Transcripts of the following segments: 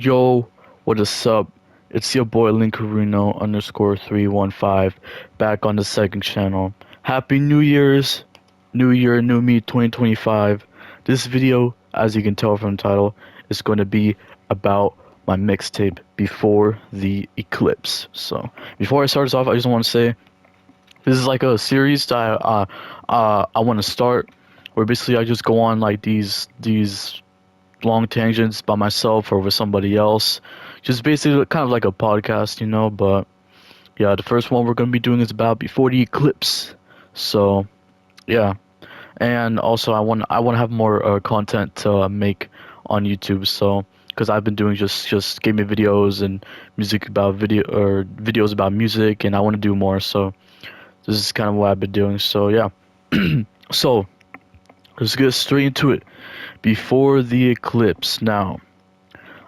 Yo, what is up? It's your boy Linkarino underscore 315 back on the second channel. Happy New Year's, New Year, New Me 2025. This video, as you can tell from the title, is going to be about my mixtape Before the Eclipse. So, before I start this off, I just want to say this is like a series that I want to start where basically I just go on like these long tangents by myself or with somebody else. Just basically kind of like a podcast, But yeah, the first one we're gonna be doing is about Before the Eclipse. So yeah, and also I want to have more content to make on YouTube. So because I've been doing just gaming videos and music about video or videos about music, and I want to do more. So this is kind of what I've been doing. So yeah, so let's get straight into it. Before the Eclipse now.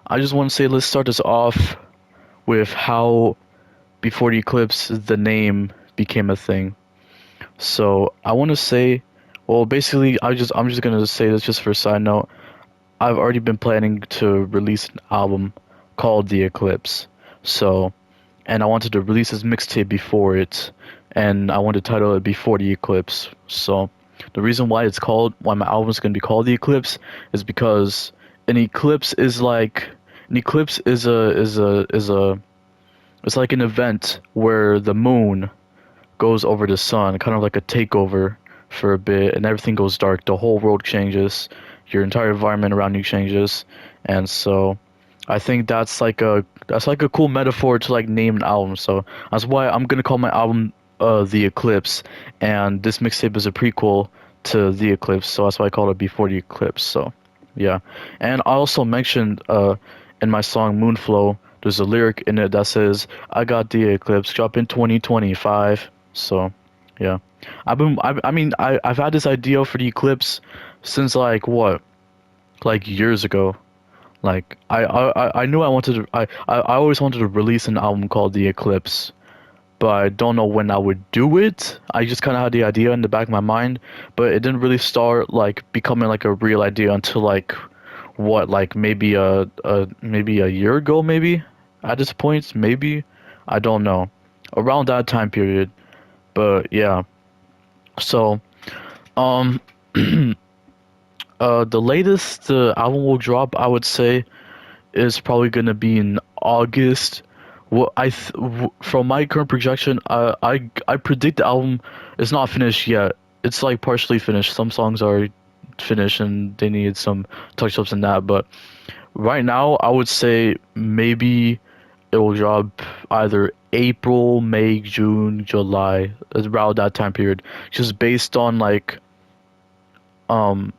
I just want to say let's start this off with how Before the Eclipse the name became a thing. So I want to say, well, basically I'm just gonna say this just for a side note. I've already been planning to release an album called The Eclipse. So, and I wanted to release this mixtape before it, and I wanted to title it Before the Eclipse. So the reason why my album is gonna be called The Eclipse is because an eclipse is like an eclipse is a it's like an event where the moon goes over the sun, kind of like a takeover for a bit, and everything goes dark. The whole world changes, your entire environment around you changes, and so I think that's like a cool metaphor to like name an album. So that's why I'm gonna call my album The Eclipse, and this mixtape is a prequel to The Eclipse, so that's why I call it Before the Eclipse. So yeah, and I also mentioned in my song Moonflow, there's a lyric in it that says, "I got the eclipse drop in 2025." So yeah, I've had this idea for the eclipse since like what, like years ago. Like I knew I always wanted to release an album called The Eclipse, but I don't know when I would do it. I just kind of had the idea in the back of my mind, but it didn't really start like becoming like a real idea until like what, like maybe a year ago, maybe at this point, maybe I don't know, around that time period. But yeah, so um the latest the album will drop, I would say, is probably gonna be in August. From my current projection, I predict the album is not finished yet. It's like partially finished. Some songs are finished and they need some touch ups and that. But right now, I would say maybe it will drop either April, May, June, July, around that time period. Just based on um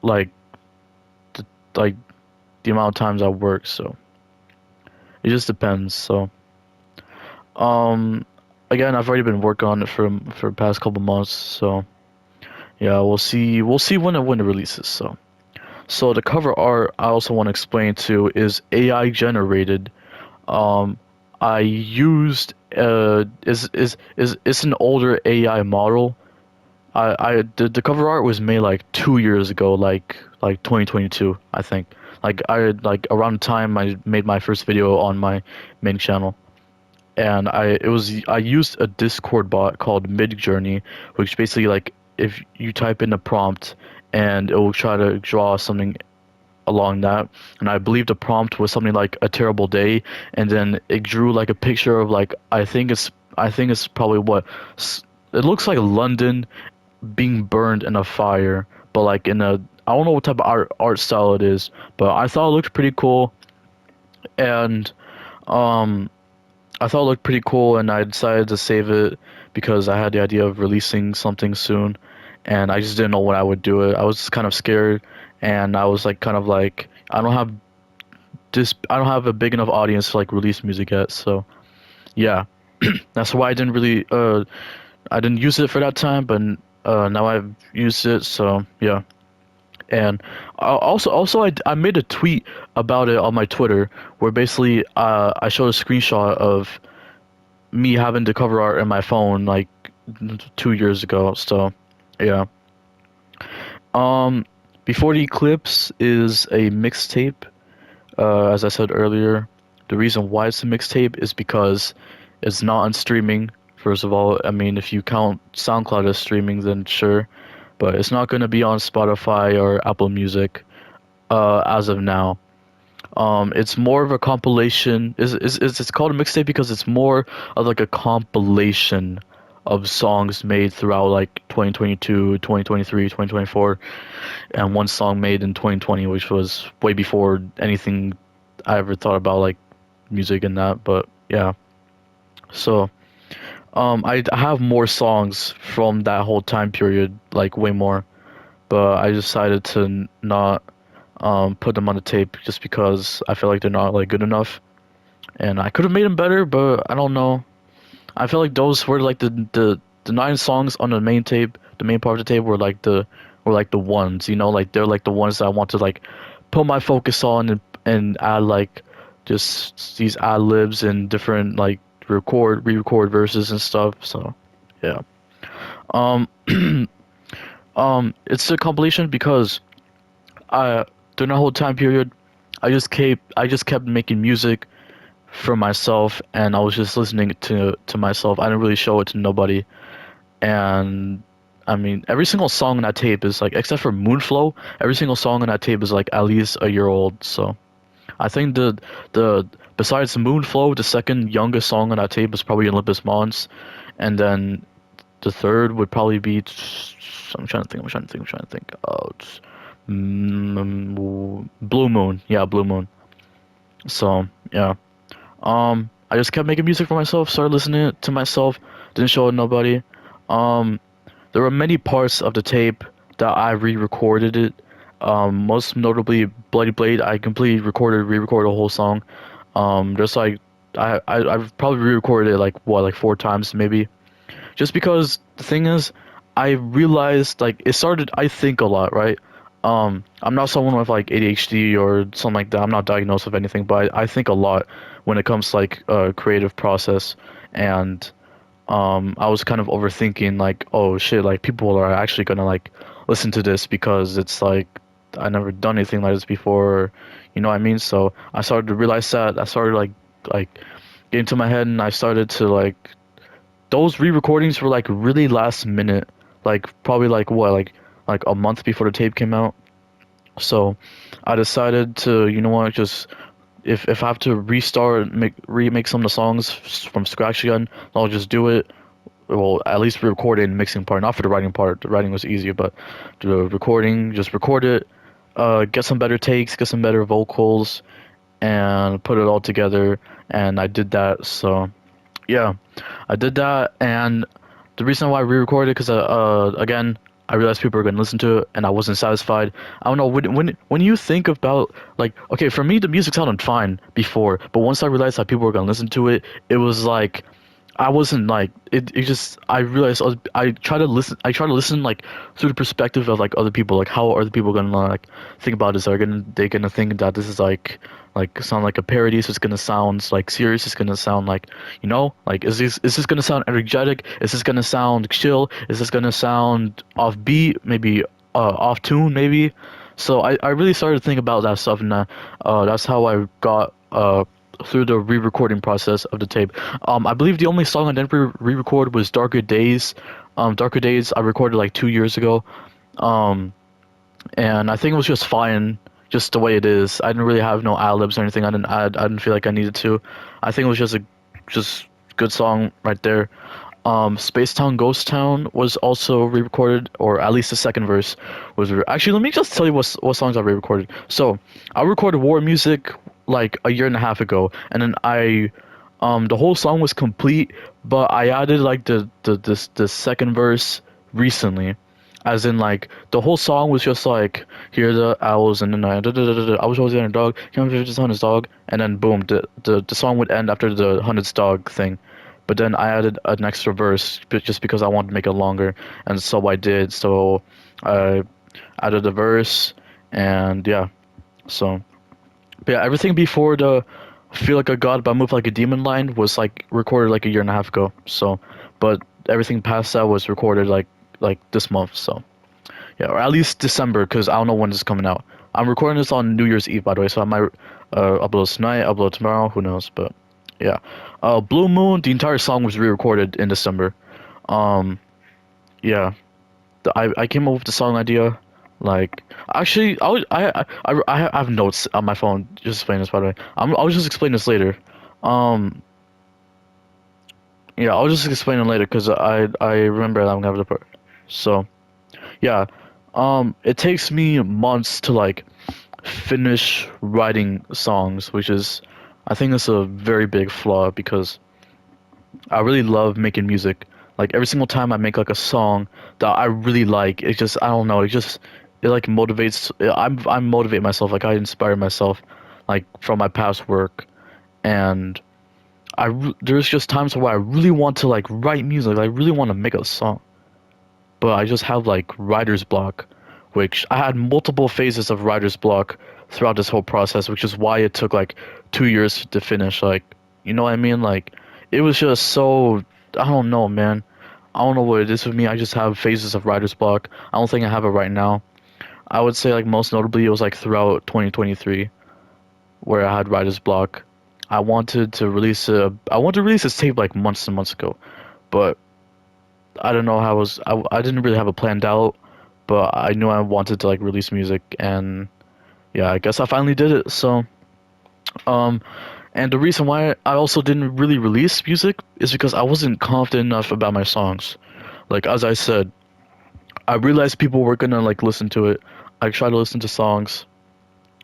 like the, like the amount of times I work. So it just depends. So. Um, again, I've already been working on it for the past couple months, so yeah, we'll see when it releases. So the cover art I also want to explain too is AI generated. Um, I used is it's an older AI model. The cover art was made like 2 years ago, like 2022, I think. Like around the time I made my first video on my main channel. And I used a Discord bot called Midjourney, which basically like if you type in a prompt and it will try to draw something along that. And I believe the prompt was something like a terrible day, and then it drew like a picture of like I think it's probably it looks like London being burned in a fire, but like in a I don't know what type of art style it is, but I thought it looked pretty cool, and um I thought it looked pretty cool, and I decided to save it because I had the idea of releasing something soon, and I just didn't know when I would do it. I was kind of scared, and I was like, kind of like, I don't have a big enough audience to like release music yet. So yeah, that's why I didn't use it for that time, but now I've used it. So yeah. And I made a tweet about it on my Twitter where basically I showed a screenshot of me having the cover art in my phone like 2 years ago. So yeah. Um, Before the Eclipse is a mixtape. As I said earlier, the reason why it's a mixtape is because it's not on streaming. First of all, I mean, if you count SoundCloud as streaming, then sure, but it's not going to be on Spotify or Apple Music as of now. It's more of a compilation. It's called a mixtape because it's more of like a compilation of songs made throughout like 2022, 2023, 2024, and one song made in 2020, which was way before anything I ever thought about like music and that. But yeah, so I have more songs from that whole time period, like way more. But I decided to not put them on the tape just because I feel like they're not like good enough. And I could have made them better, but I don't know. I feel like those were like the nine songs on the main tape, the main part of the tape were like the ones, you know, like they're like the ones that I want to like put my focus on and add like just these ad libs and different like re-record verses and stuff. So yeah. Um it's a compilation because I during the whole time period I just kept making music for myself and I was just listening to myself. I didn't really show it to nobody. And I mean, every single song on that tape is like, except for Moonflow, every single song on that tape is like at least a year old. So I think the besides Moonflow, the second youngest song on that tape is probably Olympus Mons, and then the third would probably be. I'm trying to think. I'm trying to think. I'm trying to think. Blue Moon. Yeah, Blue Moon. So yeah. I just kept making music for myself. Started listening to myself. Didn't show it to nobody. Um, There were many parts of the tape that I re-recorded it. Most notably, Bloody Blade. I completely re-recorded the whole song. Just like I've probably re-recorded it like what, like four times maybe. Just because the thing is, I realized like it started. I think a lot, right? I'm not someone with like ADHD or something like that. I'm not diagnosed with anything, but I think a lot when it comes to like creative process and I was kind of overthinking like, oh shit, like people are actually gonna like listen to this because it's like I never done anything like this before, you know what I mean? So I started to realize that I started like get into my head and I started to like those re-recordings were like really last minute, like probably like what like a month before the tape came out. So I decided to, you know what, just if I have to restart make remake some of the songs from scratch again, I'll just do it. Well, at least record it in mixing part, not for the writing part. The writing was easier, but the recording, just record it, get some better takes, get some better vocals, and put it all together. And I did that. So yeah, I did that. And the reason why I re-recorded because again, I realized people were gonna listen to it, and I wasn't satisfied. I don't know when you think about like okay, for me the music sounded fine before, but once I realized that people were gonna listen to it, it was like I wasn't like it just I realized I try to listen like through the perspective of like other people, like how are the people gonna like think about this? Are they gonna think that this is like sound like a parody, so it's gonna sound like serious, it's gonna sound like, you know, like is this gonna sound energetic, is this gonna sound chill, is this gonna sound off beat, maybe off tune maybe. So I really started to think about that stuff, and that's how I got through the re-recording process of the tape. I believe the only song I didn't re-record was Darker Days. Darker Days I recorded like 2 years ago. Um, and I think it was just fine, just the way it is. I didn't really have no ad libs or anything. I didn't feel like I needed to. I think it was just a just good song right there. Space Town Ghost Town was also re-recorded, or at least the second verse was actually. Let me just tell you what songs I re-recorded. So I recorded War Music like a year and a half ago, and then the whole song was complete, but I added like the second verse recently, as in like the whole song was just like hear the owls in the night, I was always in a dog, can't just on his dog, and then boom, the song would end after the hundredth dog thing. But then I added an extra verse just because I wanted to make it longer, and so I did. So I added a verse, and yeah. So but yeah, everything before the "Feel Like a God" but Move Like a Demon line was like recorded like a year and a half ago. So, but everything past that was recorded like this month. So yeah, or at least December, because I don't know when it's coming out. I'm recording this on New Year's Eve, by the way, so I might upload this tonight, upload tomorrow, who knows? But yeah, Blue Moon. The entire song was re-recorded in December. Um, yeah, I came up with the song idea. Like, actually, I have notes on my phone. Just explain this, by the way. I'll just explain this later. Um, yeah, I'll just explain it later because I remember that I'm gonna have the part. So yeah, it takes me months to like finish writing songs, which is, I think it's a very big flaw because I really love making music. Like every single time I make like a song that I really like, it just, I don't know, it like motivates. I motivate myself. Like I inspire myself, like from my past work, and there's just times where I really want to like write music. I really want to make a song, but I just have like writer's block, which I had multiple phases of writer's block throughout this whole process, which is why it took like 2 years to finish. Like, you know what I mean? Like, it was just so, I don't know, man. I don't know what it is with me. I just have phases of writer's block. I don't think I have it right now. I would say like most notably it was like throughout 2023 where I had writer's block. I wanted to release this tape like months and months ago, but I don't know how I didn't really have it planned out, but I knew I wanted to like release music, and yeah, I guess I finally did it. So, um, and the reason why I also didn't really release music is because I wasn't confident enough about my songs. Like as I said, I realized people were gonna like listen to it. I tried to listen to songs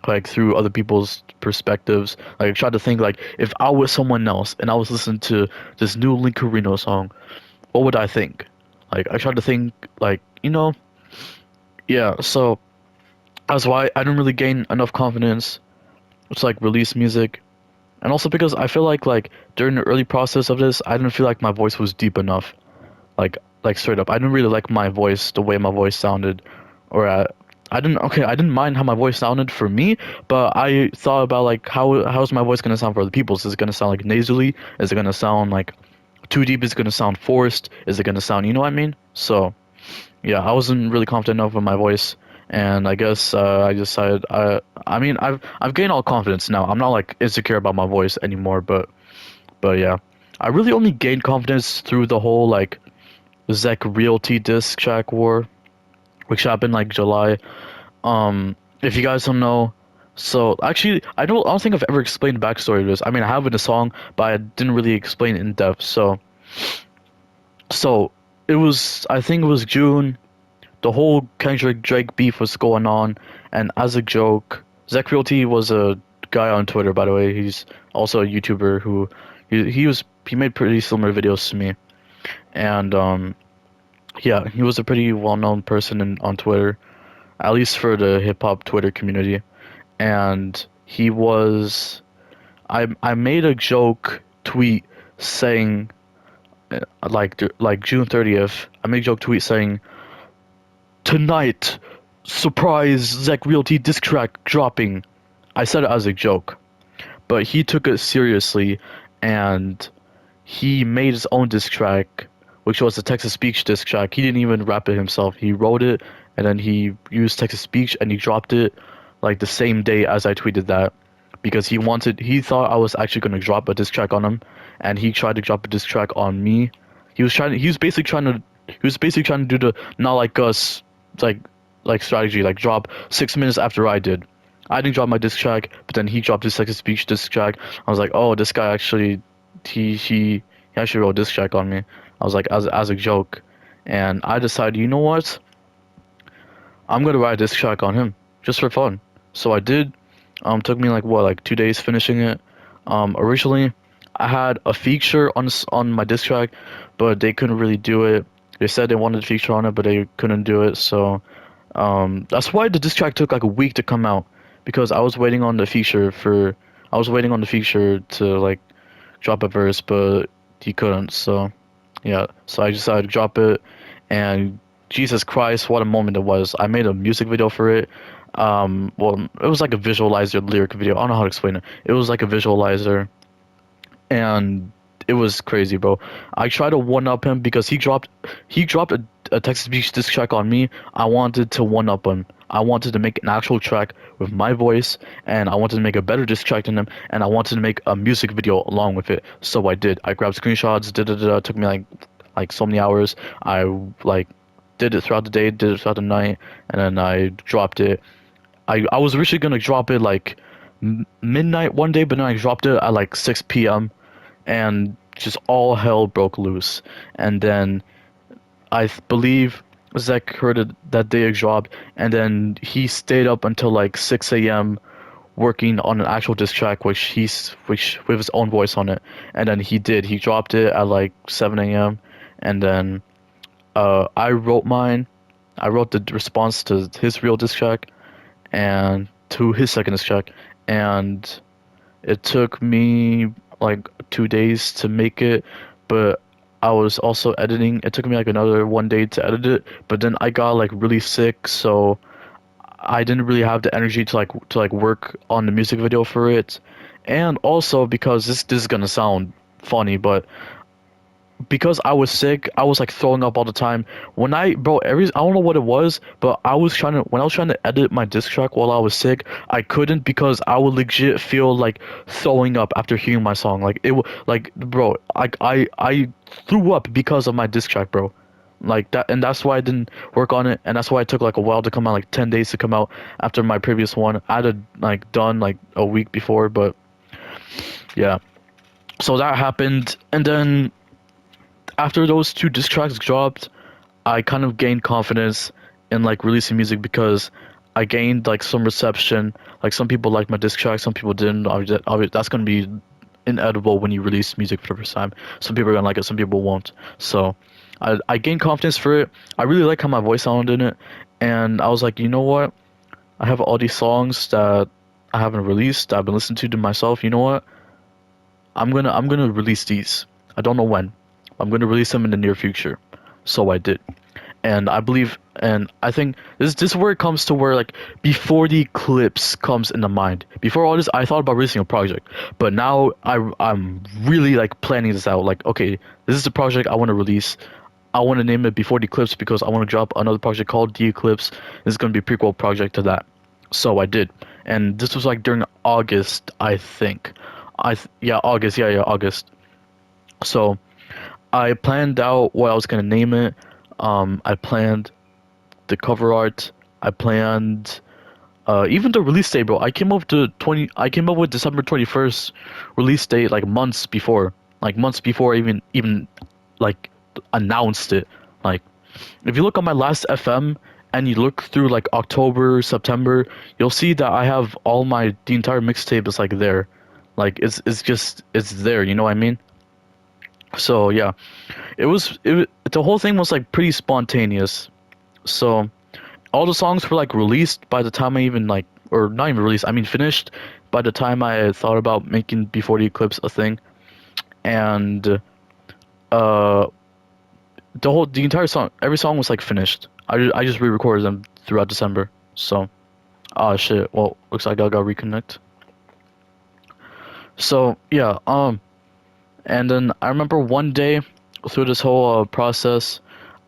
like through other people's perspectives. Like I tried to think like if I was someone else and I was listening to this new Link Carino song, what would I think? Like I tried to think like, yeah, so that's why I didn't really gain enough confidence to like release music. And also because I feel like during the early process of this, I didn't feel like my voice was deep enough. Like straight up. I didn't really like my voice, the way my voice sounded. Or I didn't mind how my voice sounded for me, but I thought about like how's my voice gonna sound for other people? Is it gonna sound like nasally? Is it gonna sound like too deep? Is it gonna sound forced? Is it gonna sound, you know what I mean? So yeah, I wasn't really confident enough with my voice, and I guess I decided. I mean, I've gained all confidence now. I'm not like insecure about my voice anymore, but yeah, I really only gained confidence through the whole like Zek Realty disc track war, which happened like July. If you guys don't know, so actually, I don't think I've ever explained the backstory of this. I mean, I have in a song, but I didn't really explain it in depth. So it was, I think it was June. The whole Kendrick Drake beef was going on, and as a joke, Zach Realty was a guy on Twitter, by the way. He's also a YouTuber who he made pretty similar videos to me, and yeah, he was a pretty well-known person on Twitter, at least for the hip hop Twitter community. And he was, I made a joke tweet saying like June 30th. I made a joke tweet saying tonight, surprise Zach Realty disc track dropping. I said it as a joke, but he took it seriously, and he made his own disc track, which was the Texas Speech disc track. He didn't even rap it himself. He wrote it, and then he used Texas Speech, and he dropped it like the same day as I tweeted that, because he thought I was actually gonna drop a disc track on him, and he tried to drop a disc track on me. He was basically trying to do the not like us like strategy, like drop 6 minutes after I did. I didn't drop my disc track, but then he dropped his Texas Speech disc track. I was like, oh, this guy actually he actually wrote this track on me. I was like as a joke, and I decided, you know what? I'm gonna write this track on him just for fun. So I did. Took me like what, like 2 days finishing it. Originally, I had a feature on my diss track, but they couldn't really do it. They said they wanted a feature on it, but they couldn't do it. So that's why the diss track took like a week to come out, because I was waiting on the feature to like drop a verse, but he couldn't. So yeah, so I decided to drop it, and Jesus Christ, what a moment it was. I made a music video for it. Well, it was like a visualizer lyric video. I don't know how to explain it. It was like a visualizer, and it was crazy, bro. I tried to one up him because he dropped a text-to-speech disc track on me, I wanted to one-up him. I wanted to make an actual track with my voice, and I wanted to make a better disc track than him, and I wanted to make a music video along with it. So I did. I grabbed screenshots. It took me like so many hours. I like did it throughout the day, did it throughout the night, and then I dropped it. I was originally gonna drop it like midnight one day, but then I dropped it at like 6 p.m. and just all hell broke loose. And then believe Zach heard it that day it dropped, and then he stayed up until like 6 a.m. working on an actual diss track, which with his own voice on it. And then he did. He dropped it at like 7 a.m. And then I wrote mine. I wrote the response to his real diss track and to his second diss track, and it took me like 2 days to make it, but I was also editing. It took me like another one day to edit it, but then I got like really sick, so I didn't really have the energy to like work on the music video for it. And also because this is gonna sound funny, but because I was sick, I was like throwing up all the time. When I don't know what it was, but when I was trying to edit my disc track while I was sick, I couldn't because I would legit feel like throwing up after hearing my song. Like like bro, like I threw up because of my disc track, bro. Like that, and that's why I didn't work on it, and that's why it took like a while to come out, like 10 days to come out after my previous one. I had like done like a week before, but yeah. So that happened, and then after those two disc tracks dropped, I kind of gained confidence in like releasing music because I gained like some reception. Like some people liked my disc track, some people didn't. That's gonna be inedible when you release music for the first time. Some people are gonna like it, some people won't. So I gained confidence for it. I really like how my voice sounded in it, and I was like, you know what? I have all these songs that I haven't released, that I've been listening to myself. You know what? I'm gonna release these. I don't know when. I'm gonna release them in the near future. So I did. And I believe, and I think this is where it comes to where like Before the Eclipse comes into mind. Before all this, I thought about releasing a project, but now I'm really like planning this out. Like, okay, this is the project I want to release. I want to name it Before the Eclipse because I want to drop another project called The Eclipse. This is gonna be a prequel project to that. So I did, and this was like during August, I think. Yeah, August. Yeah, August. So I planned out what I was gonna name it. I planned the cover art. I planned even the release date, bro. I came up with December 21st release date like months before I even like announced it. Like if you look on my last FM and you look through like October, September, you'll see that I have the entire mixtape is like there. Like it's there, you know what I mean? So yeah, the whole thing was like pretty spontaneous. So all the songs were like released by the time I even like, or not even released, I mean finished by the time I thought about making Before the Eclipse a thing. And uh the entire song, every song was like finished. I just re-recorded them throughout December. So ah shit, well looks like I gotta reconnect. So yeah, and then I remember one day through this whole process,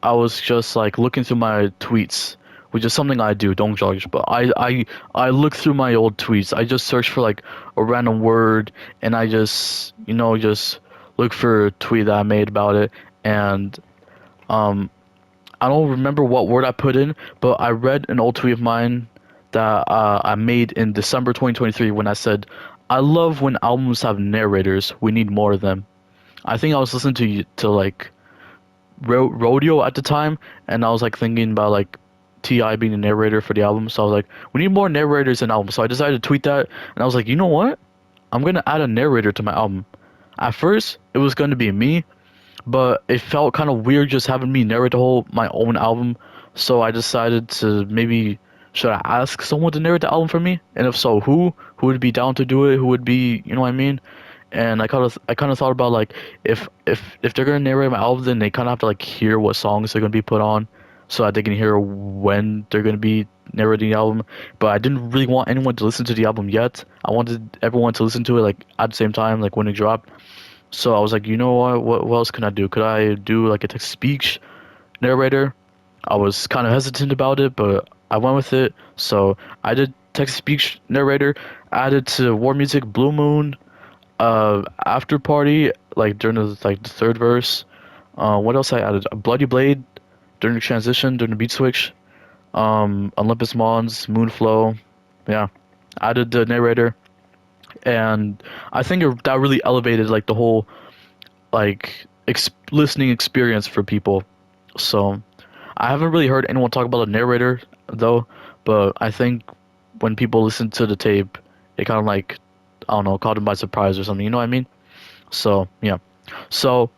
I was just like looking through my tweets, which is something I do, don't judge, but I look through my old tweets. I just search for like a random word, and I just, just look for a tweet that I made about it. And um I don't remember what word I put in, but I read an old tweet of mine that I made in December 2023 when I said, "I love when albums have narrators. We need more of them." I think I was listening to like Rodeo at the time, and I was like thinking about like Ti being the narrator for the album. So I was like, we need more narrators in albums. So I decided to tweet that, and I was like, you know what? I'm gonna add a narrator to my album. At first, it was going to be me, but it felt kind of weird just having me narrate my own album. So I decided to maybe should I ask someone to narrate the album for me, and if so, who? Who would be down to do it? Who would be, you know what I mean? And I kind of thought about like if they're gonna narrate my album, then they kind of have to like hear what songs they're gonna be put on, so that they can hear when they're gonna be narrating the album. But I didn't really want anyone to listen to the album yet. I wanted everyone to listen to it like at the same time, like when it dropped. So I was like, you know what? What else can I do? Could I do like a text speech narrator? I was kind of hesitant about it, but I went with it. So I did text speech narrator, added to War Music Blue Moon, After Party, like during the third verse. What else I added? A Bloody Blade during the transition, during the beat switch. Olympus Mons, Moonflow. Yeah, added the narrator, and I think that really elevated like the whole listening experience for people. So I haven't really heard anyone talk about a narrator though, but I think when people listen to the tape, it kind of like, I don't know, caught them by surprise or something. You know what I mean? So yeah. So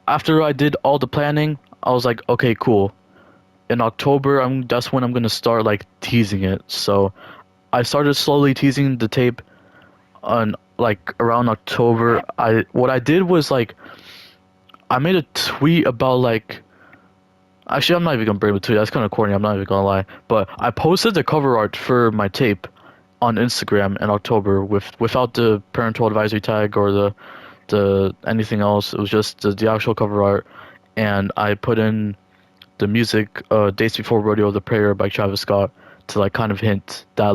after I did all the planning, I was like, okay, cool. In October, that's when I'm gonna start like teasing it. So I started slowly teasing the tape on like around October. I what I did was like I made a tweet about like, actually, I'm not even gonna bring it to you. That's kind of corny. I'm not even gonna lie. But I posted the cover art for my tape on Instagram in October without the parental advisory tag or the anything else. It was just the actual cover art, and I put in the music "Days Before Rodeo: The Prayer" by Travis Scott to like kind of hint that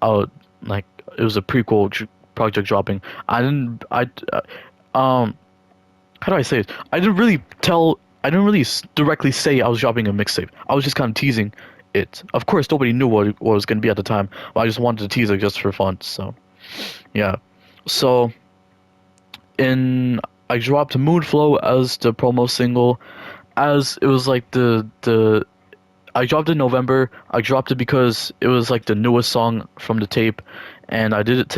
uh like it was a prequel project dropping. I didn't I um how do I say it? I didn't really directly say I was dropping a mixtape. I was just kind of teasing it. Of course, nobody knew what it was going to be at the time, but I just wanted to tease it just for fun. So, yeah. So, in I dropped Moonflow as the promo single, as it was like the I dropped it in November. I dropped it because it was like the newest song from the tape, and I did it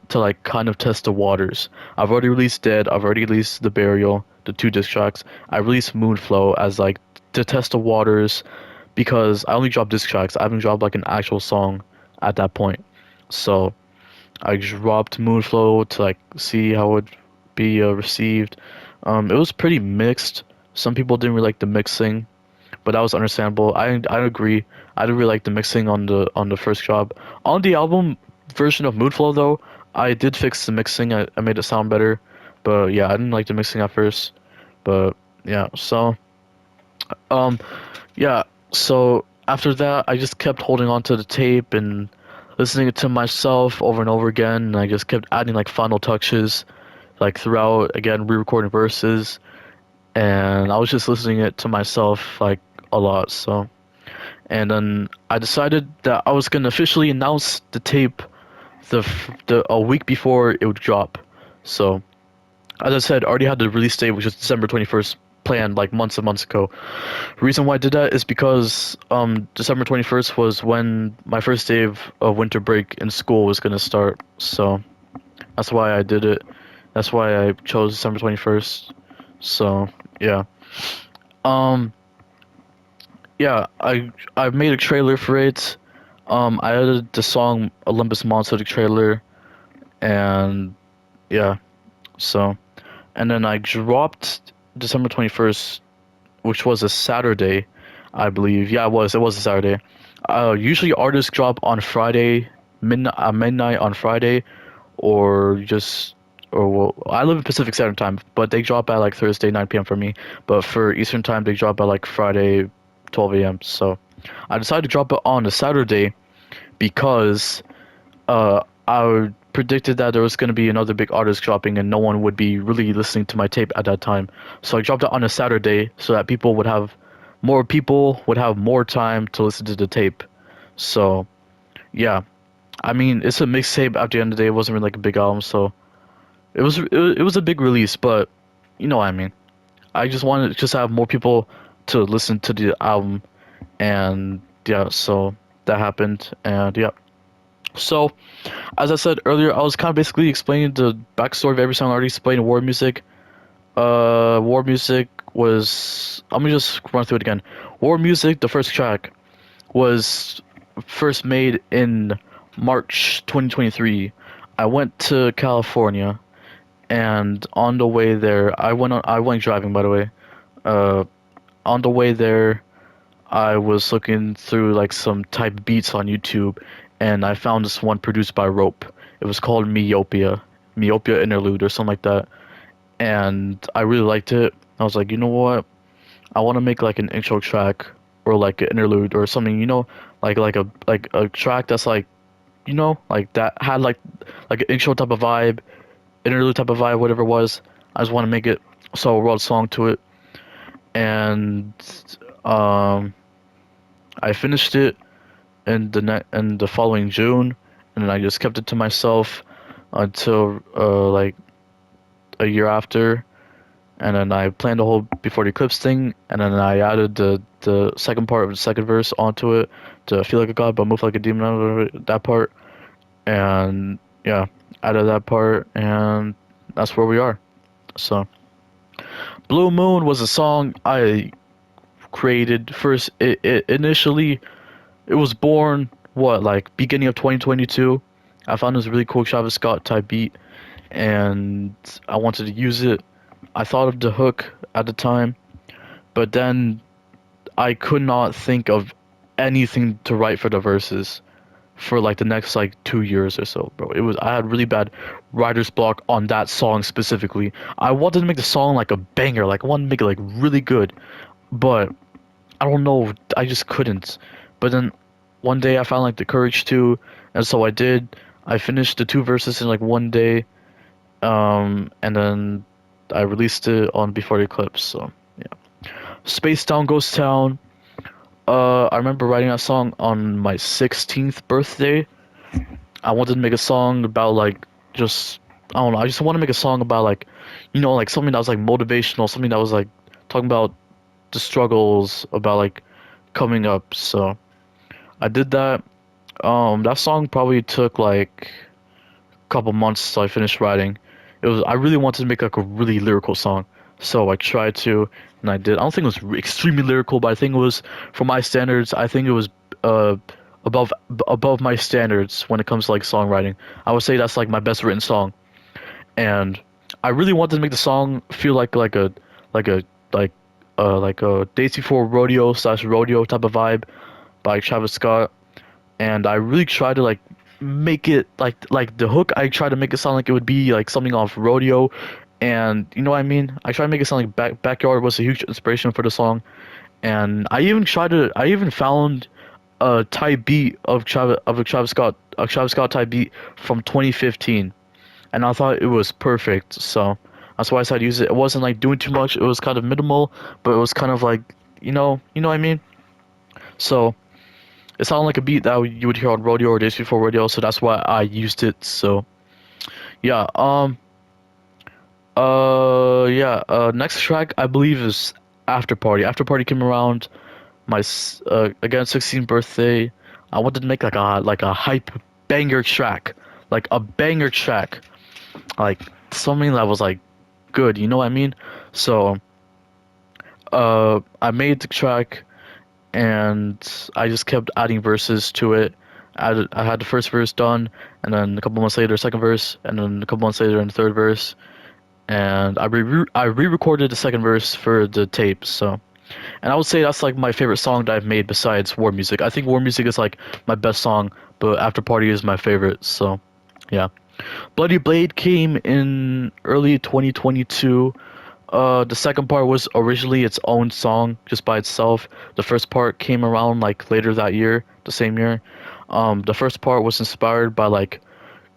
to like kind of test the waters. I've already released Dead. I've already released The Burial, the two disc tracks. I released Moonflow as like to test the waters because I only dropped disc tracks. I haven't dropped like an actual song at that point. So I dropped Moonflow to like see how it would be received. It was pretty mixed. Some people didn't really like the mixing, but that was understandable. I agree. I didn't really like the mixing on the first job. On the album version of Moodflow though, I did fix the mixing. I made it sound better. But yeah, I didn't like the mixing at first. But yeah, so um yeah, so after that I just kept holding on to the tape and listening it to myself over and over again, and I just kept adding like final touches like throughout, again re-recording verses, and I was just listening it to myself like a lot. So and then I decided that I was gonna officially announce the tape the a week before it would drop. So as I said, I already had the release date, which was December 21st, planned like months and months ago. Reason why I did that is because December 21st was when my first day of winter break in school was gonna start. So that's why I did it. That's why I chose December 21st. So yeah. Um yeah, I made a trailer for it. I added the song Olympus Mons to the trailer, and yeah, so and then I dropped December 21st, which was a Saturday, I believe. Yeah, it was a Saturday. Usually artists drop on Friday, midnight on Friday, or just or well, I live in Pacific Standard Time, but they drop at like Thursday 9 p.m. for me. But for Eastern Time, they drop at like Friday 12 a.m. So I decided to drop it on a Saturday because I predicted that there was going to be another big artist dropping and no one would be really listening to my tape at that time. So I dropped it on a Saturday so that people would have more time to listen to the tape. So yeah, I mean it's a mixtape. At the end of the day, it wasn't really like a big album, so it was a big release. But you know what I mean. I just wanted to just have more people to listen to the album, and yeah, so that happened, and yeah. So, as I said earlier, I was kind of basically explaining the backstory of every song I already explained. War Music. War Music was. I'm gonna just run through it again. War Music, the first track, was first made in March 2023. I went to California, and on the way there, I went driving, by the way. Uh, on the way there, I was looking through like some type beats on YouTube, and I found this one produced by Rope. It was called Myopia Interlude or something like that, and I really liked it. I was like, you know what? I want to make like an intro track or like an interlude or something, like a track that's like, like that had like an intro type of vibe, interlude type of vibe, whatever it was. I just want to make it so I wrote a song to it, and um, I finished it in the following June, and then I just kept it to myself until like a year after, and then I planned the whole Before the Eclipse thing, and then I added the second part of the second verse onto it to feel like a god but move like a demon, that part, and yeah, added that part, and that's where we are. So Blue Moon was a song I created first. It initially it was born what like beginning of 2022. I found this really cool Travis Scott type beat, and I wanted to use it. I thought of the hook at the time, but then I could not think of anything to write for the verses for like the next like 2 years or so, bro. I had really bad writer's block on that song specifically. I wanted to make the song like a banger, like I wanted to make it like really good, but I don't know, I just couldn't. But then one day I found like the courage to, and so I did. I finished the two verses in like one day, and then I released it on Before the Eclipse. So yeah, Space Town Ghost Town. I remember writing that song on my 16th birthday. I wanted to make a song about like just I don't know. I just want to make a song about like, like something that was like motivational, something that was like talking about the struggles about like coming up. So I did that. That song probably took like a couple months till I finished writing. I really wanted to make like a really lyrical song, so I tried to, and I did. I don't think it was extremely lyrical, but I think it was, for my standards, I think it was uh above my standards when it comes to like songwriting. I would say that's like my best written song, and I really wanted to make the song feel like a like like a Days Before Rodeo slash rodeo type of vibe by Travis Scott, and I really tried to like make it like the hook. I tried to make it sound like it would be like something off rodeo, and you know what I mean. I tried to make it sound like backyard was a huge inspiration for the song, and I even found a type beat of a Travis Scott type beat from 2015, and I thought it was perfect. So that's why I decided to use it. It wasn't like doing too much. It was kind of minimal, but it was kind of like you know what I mean. So it sounded like a beat that you would hear on rodeo or days before rodeo, so that's why I used it. So yeah, next track I believe is After Party. After Party came around my again 16th birthday. I wanted to make like a hype banger track, like a banger track, like something that was like good. You know what I mean? So I made the track, and I just kept adding verses to it. I had the first verse done, and then a couple months later, second verse, and then a couple months later, and the third verse. And I re-recorded the second verse for the tape. So, and I would say that's like my favorite song that I've made besides War Music. I think War Music is like my best song, but After Party is my favorite. So, yeah. Bloody Blade came in early 2022. The second part was originally its own song just by itself. The first part came around like later that year, the same year. The first part was inspired by like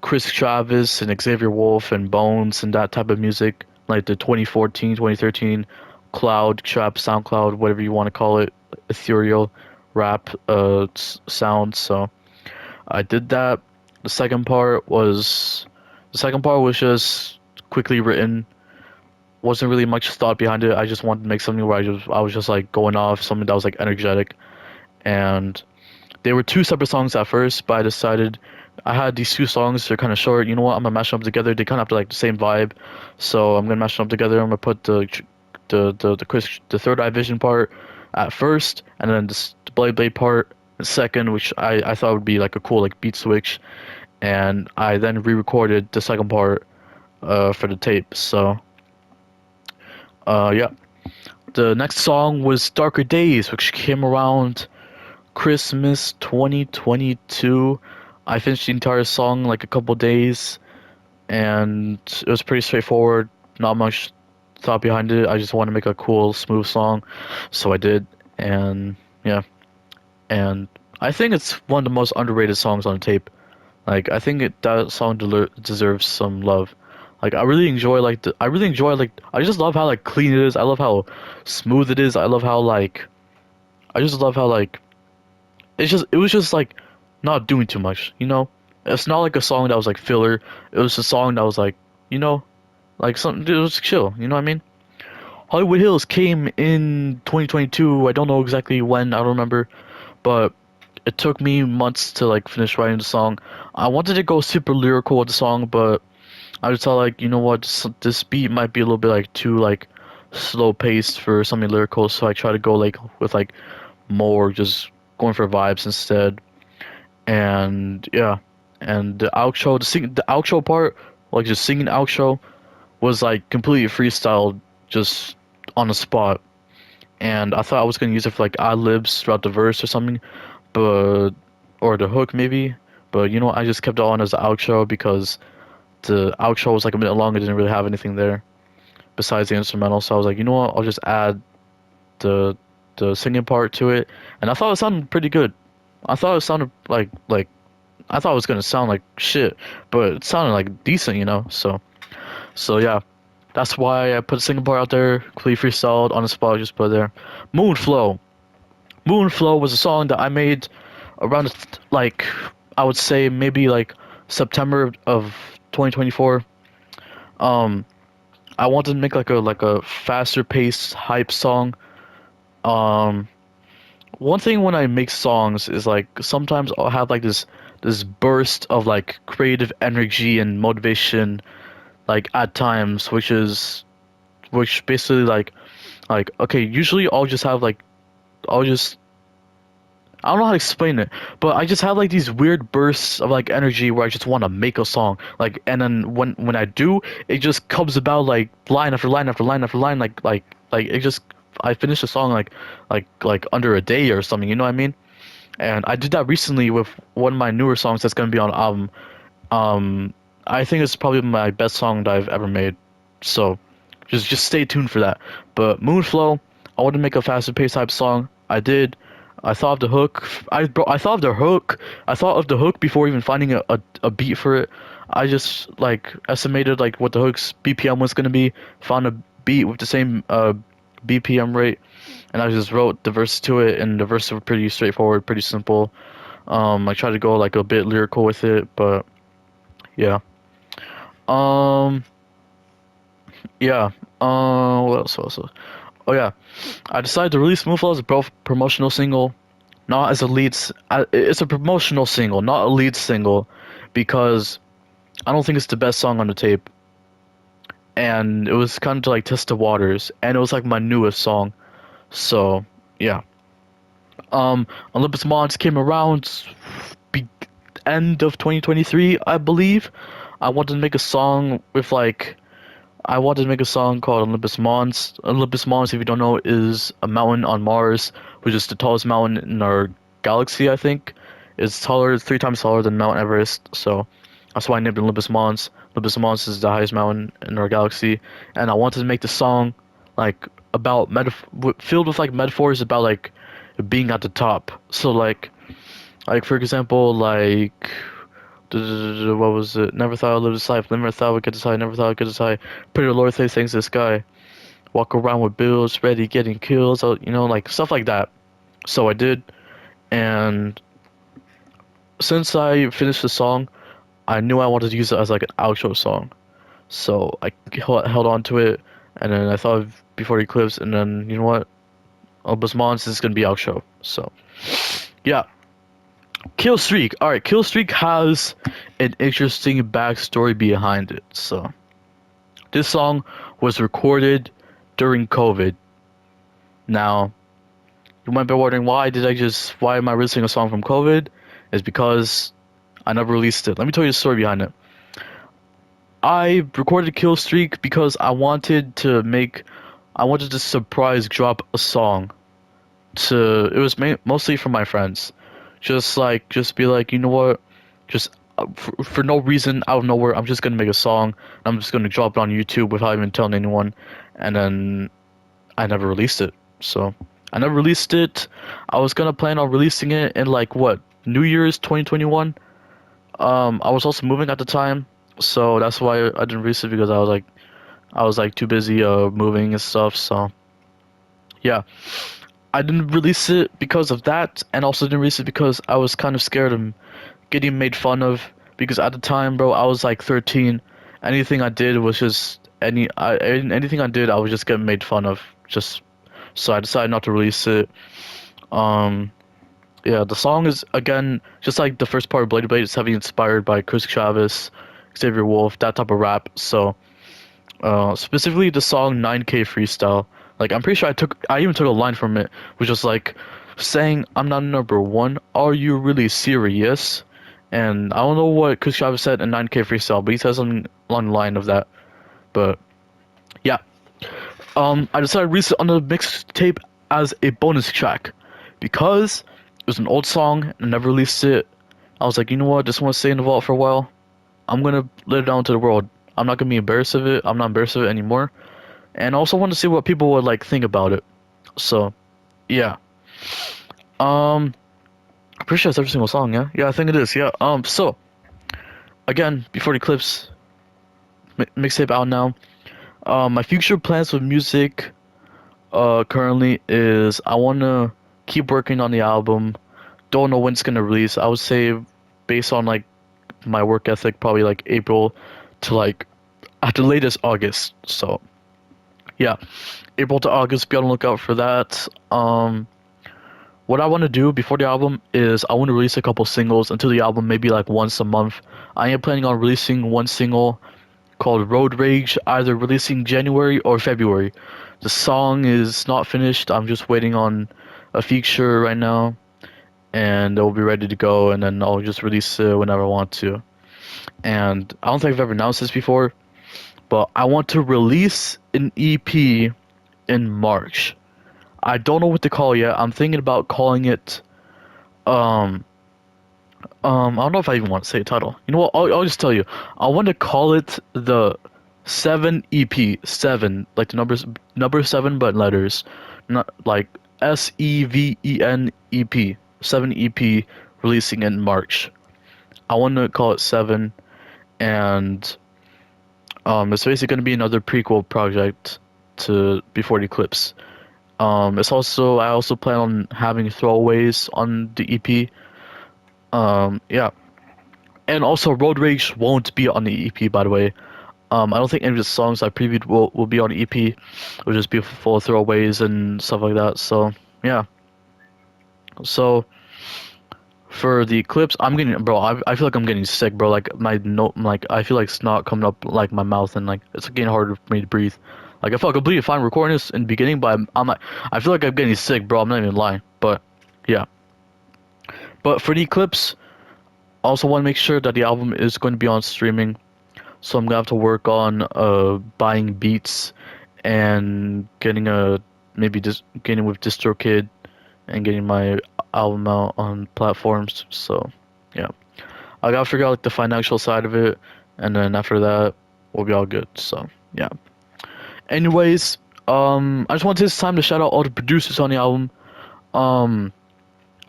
Chris Travis and Xavier Wolf and Bones and that type of music, like the 2014, 2013 cloud trap, SoundCloud, whatever you want to call it, ethereal rap sound. So I did that. The second part was just quickly written. Wasn't really much thought behind it. I just wanted to make something where I was just like going off, something that was like energetic. And they were two separate songs at first, but I decided I had these two songs. They're kind of short. You know what? I'm gonna mash them up together. They kind of have like the same vibe, so I'm gonna mash them up together. I'm gonna put the third eye vision part at first, and then the blade part second, which I thought would be like a cool like beat switch. And I then re-recorded the second part for the tape. So yeah. The next song was Darker Days, which came around Christmas 2022. I finished the entire song like a couple days, and it was pretty straightforward. Not much thought behind it. I just want to make a cool, smooth song, so I did, and yeah, and I think it's one of the most underrated songs on the tape. Like I think that song deserves some love. Like I really enjoy like I just love how like clean it is. I love how smooth it is. I love how like I just love how like it was just like not doing too much, you know? It's not like a song that was like filler. It was a song that was like, you know, like something it was chill, you know what I mean? Hollywood Hills came in 2022. I don't know exactly when, I don't remember, but it took me months to like finish writing the song. I wanted to go super lyrical with the song, but I just thought like, you know what, this beat might be a little bit like too like slow paced for something lyrical, so I try to go like with like more just going for vibes instead. And yeah, and the outro part, like just singing outro, was like completely freestyled, just on the spot. And I thought I was gonna use it for like ad libs throughout the verse or something, but or the hook maybe. But you know, I just kept it on as the outro because the outro was like a minute long. It didn't really have anything there besides the instrumental. So I was like, you know what? I'll just add the the singing part to it, and I thought it sounded pretty good. I thought it sounded like I thought it was gonna sound like shit, but it sounded like decent, you know. So yeah, that's why I put the singing part out there, completely freestyled on the spot. Just put it there. Moonflow. Moonflow was a song that I made around like I would say maybe like September of 2024. Um, I wanted to make like a faster paced hype song. Um, One thing when I make songs is like sometimes I'll have like this burst of like creative energy and motivation like at times, which basically like okay, usually I'll just have like I'll just I don't know how to explain it, but I just have like these weird bursts of like energy where I just want to make a song. Like, and then when I do, it just comes about like line after line after line after line. Like it just I finish a song like under a day or something. You know what I mean? And I did that recently with one of my newer songs that's gonna be on the album. Um, I think it's probably my best song that I've ever made. So just stay tuned for that. But Moonflow, I wanted to make a faster paced type song. I did. I thought of the hook. I thought of the hook. I thought of the hook before even finding a beat for it. I just like estimated like what the hook's BPM was gonna be. Found a beat with the same BPM rate, and I just wrote the verses to it. And the verses were pretty straightforward, pretty simple. I tried to go like a bit lyrical with it, but yeah. Um, yeah. What else? What else? Oh yeah. I decided to release Moonflow as a promotional single, not as a it's a promotional single, not a lead single, because I don't think it's the best song on the tape, and it was kind of to like test the waters, and it was like my newest song. So yeah. Olympus Mons came around be end of 2023, I believe. I wanted to make a song with like I wanted to make a song called Olympus Mons. Olympus Mons, if you don't know, is a mountain on Mars, which is the tallest mountain in our galaxy, I think. It's taller, 3 times taller than Mount Everest, so that's why I named it Olympus Mons. Olympus Mons is the highest mountain in our galaxy, and I wanted to make the song like about filled with like metaphors about like being at the top. So like for example, like what was it? Never thought I'd live this life. Never thought I'd get this high. Never thought I'd get this high. Pretty Lord say things to this guy. Walk around with bills, ready getting kills. You know, like stuff like that. So I did, and since I finished the song, I knew I wanted to use it as like an outro song. So I held on to it, and then I thought of Before The Eclipse, and then you know what? Albus Mons is gonna be outro. So yeah. Kill Streak. All right, Kill Streak has an interesting backstory behind it. So, this song was recorded during COVID. Now, you might be wondering why am I releasing a song from COVID? It's because I never released it. Let me tell you the story behind it. I recorded Kill Streak because I wanted to surprise drop a song it was mostly for my friends. Just be like, you know what? Just for no reason out of nowhere, I'm just gonna make a song. I'm just gonna drop it on YouTube without even telling anyone, and then I never released it. So I never released it. I was gonna plan on releasing it in like what, New Year's 2021. I was also moving at the time, so that's why I didn't release it because I was like too busy moving and stuff. So yeah, I didn't release it because of that, and also didn't release it because I was kind of scared of getting made fun of. Because at the time, bro, I was like 13. Anything I did was just anything I did, I was just getting made fun of. Just so I decided not to release it. Um, yeah, the song is again just like the first part of Blade Blade. It's heavily inspired by Chris Travis, Xavier Wolf, that type of rap. So specifically the song 9K Freestyle. Like I'm pretty sure I even took a line from it, which was like saying I'm not number one. Are you really serious? And I don't know what Chris Travis said in 9K Freestyle, but he said something along the line of that. But yeah, I decided to release it on the mixtape as a bonus track because it was an old song and I never released it. I was like, you know what? Just want to stay in the vault for a while. I'm gonna let it down to the world. I'm not gonna be embarrassed of it. I'm not embarrassed of it anymore. And I also want to see what people would like think about it. So yeah. Um, I'm pretty sure it's every single song. Yeah, yeah, I think it is. Yeah. So again, Before the Eclipse mixtape out now. My future plans with music currently is I wanna keep working on the album. Don't know when it's gonna release. I would say based on like my work ethic, probably like April to like at the latest August. So yeah, April to August. Be on the lookout for that. What I want to do before the album is I want to release a couple singles until the album, maybe like once a month. I am planning on releasing one single called Road Rage, either releasing January or February. The song is not finished. I'm just waiting on a feature right now, and it'll be ready to go, and then I'll just release it whenever I want to. And I don't think I've ever announced this before, but I want to release an EP in March. I don't know what to call it yet. I'm thinking about calling it um I don't know if I even want to say a title. You know what? I'll just tell you. I want to call it the 7 EP. 7, like the number 7 but letters. Not like Seven EP. 7 EP releasing in March. I want to call it 7, and it's basically going to be another prequel project to Before the Eclipse. It's also I also plan on having throwaways on the EP. Yeah, and also Road Rage won't be on the EP, by the way. I don't think any of the songs I previewed will be on the EP. It'll just be full of throwaways and stuff like that. So yeah. So for the Eclipse, I'm getting, bro. I feel like I'm getting sick, bro. Like my no, like I feel like snot coming up like my mouth, and like it's getting harder for me to breathe. Like I felt completely fine recording this in the beginning, but I'm like, I feel like I'm getting sick, bro. I'm not even lying. But yeah. But for the Eclipse, I also want to make sure that the album is going to be on streaming. So I'm gonna have to work on buying beats and getting a maybe just getting with DistroKid and getting my album out on platforms. So yeah, I gotta figure out like the financial side of it, and then after that we'll be all good. So yeah. Anyways, I just want to take this time to shout out all the producers on the album. Um,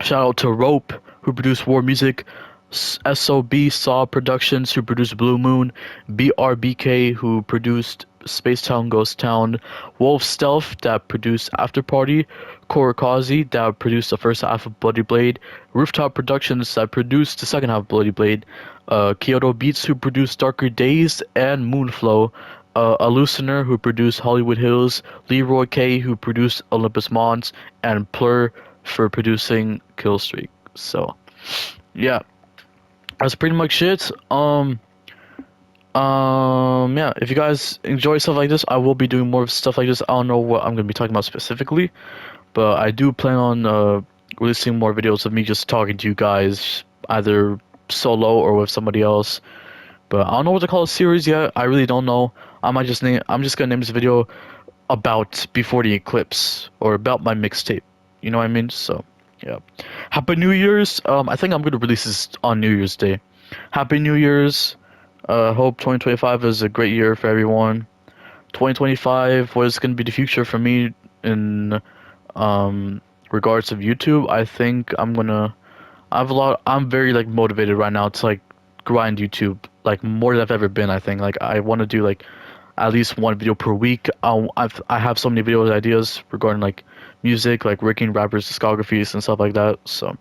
Shout out to Rope, who produced War Music, SOB Saw Productions, who produced Blue Moon, BRBK, who produced Space Town Ghost Town, Wolf Stealth, that produced After Party, Korakazi, that produced the first half of Bloody Blade, Rooftop Productions, that produced the second half of Bloody Blade, Kyoto Beats, who produced Darker Days and Moonflow, a Listener, who produced Hollywood Hills, Leroy K, who produced Olympus Mons, and Plur for producing Killstreak. So, yeah, that's pretty much it. Yeah, if you guys enjoy stuff like this, I will be doing more stuff like this. I don't know what I'm gonna be talking about specifically, but I do plan on releasing more videos of me just talking to you guys, either solo or with somebody else. But I don't know what to call a series yet. I really don't know. I'm just gonna name this video about Before the Eclipse or about my mixtape. You know what I mean? So yeah. Happy New Year's. I think I'm gonna release this on New Year's Day. Happy New Year's. Hope 2025 is a great year for everyone. 2025, what is going to be the future for me in um regards of YouTube? I think I'm very like motivated right now to like grind YouTube like more than I've ever been. I think like I want to do like at least one video per week. I have so many video ideas regarding like music, like ranking rappers' discographies and stuff like that. So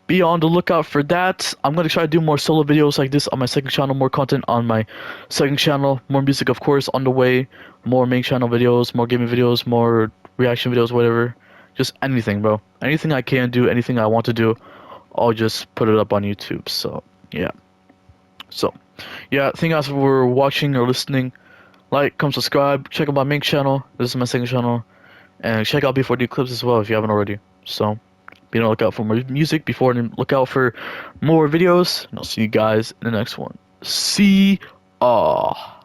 be on the lookout for that. I'm gonna try to do more solo videos like this on my second channel, more content on my second channel, more music of course on the way, more main channel videos, more gaming videos, more reaction videos, whatever. Just anything, bro. Anything I can do, anything I want to do, I'll just put it up on YouTube. So yeah. So yeah, thank you guys for watching or listening. Like, come subscribe, check out my main channel. This is my second channel. And check out Before The Eclipse as well if you haven't already. So be on the lookout for more music before and look out for more videos. And I'll see you guys in the next one. See ya.